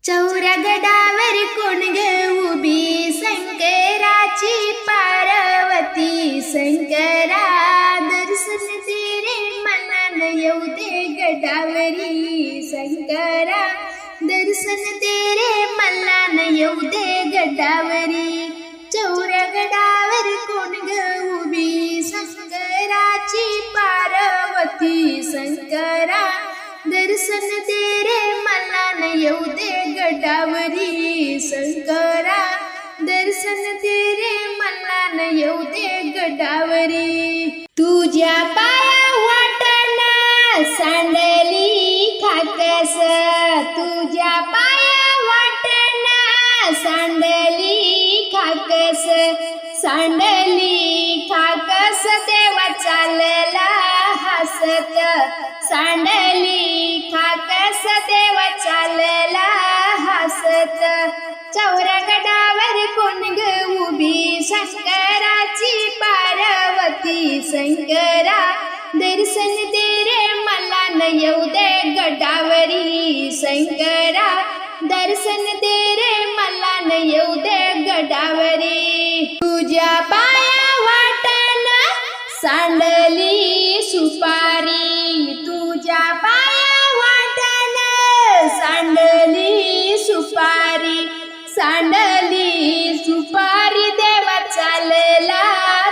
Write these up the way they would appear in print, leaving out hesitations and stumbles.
चौऱ्या गडावर कोण ग उभी शंकराची पार्वती शंकरा दर्शन दे रे मनान येऊ दे गडावरी शंकरा दर्शन दे रे मनान येऊ दे गडावरी चौऱ्या गडावर कोण ग उभी शंकराची पार्वती शंकरा दर्शन दे रे मनान येऊ दे गडावरी शंकरा दर्शन दे रे मनान येऊ दे गडावरी तुझ्या पाया वाटना सांडली खाकस तुझ्या पाया वाटना सांडली खाकस सांडली खाकस देवा चालला हसत सांडली खाकस देवा चालला हसत चौऱ्या गडावर कोण ग उभी शंकराची पार्वती शंकरा दर्शन दे रे मला न येऊ दे गडावरी शंकरा दर्शन दे रे मला न येऊ दे गडावरी तुझ्या पाया वाटना सांडली सुपारी तुझ्या पाया वाटना सांडली सुपारी सांडली सुपारी देवा चालला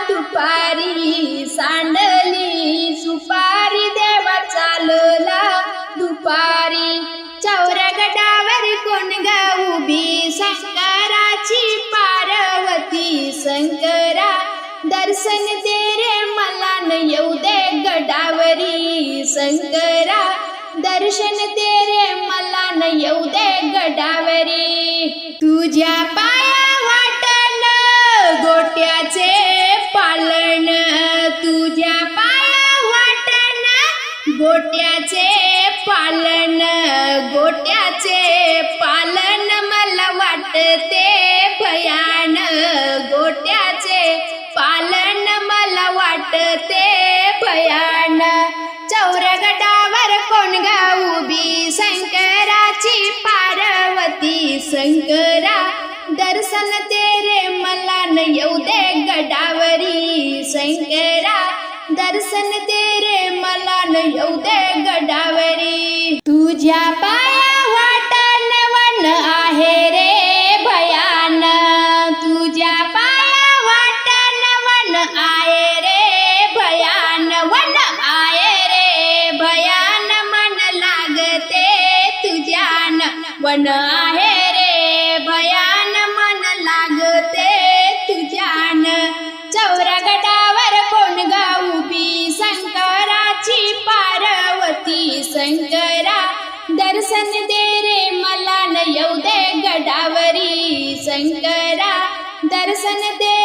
दुपारी सांडली सुपारी देवा चालला दुपारी चौऱ्या गडावर कोण ग उभी शंकराची पार्वती शंकरा दर्शन दे रे मला न येऊ दे गडावरी शंकरा दर्शन दे रे मला न येऊ दे गडावरी तुझ्या पाया वाटन गोट्याचे पालन तुझ्या पाया वाटन गोट्याचे पालन गोट्याचे पालन मला वाटते भयान गोट्याचे पालन मला वाटते भयान चौऱ्या गडावर कोण ग उभी शंकराची पार्वती शंकरा दर्शन दे रे मला न येऊ दे गडावरी शंकरा दर्शन दे रे मला न येऊ दे गडावरी तुझ्या पाया वाटन वन आहे रे भयान तुझ्या पाया वाटन वन आहे रे भयान वन आहे रे भयान मन लागते तुझ्यान वन आहे रे भयान मन लागते तुझ्यान चौऱ्या गडावर कोण ग उभी शंकराची पार्वती शंकरा दर्शन दे रे मला न येऊ दे गडावरी शंकरा दर्शन दे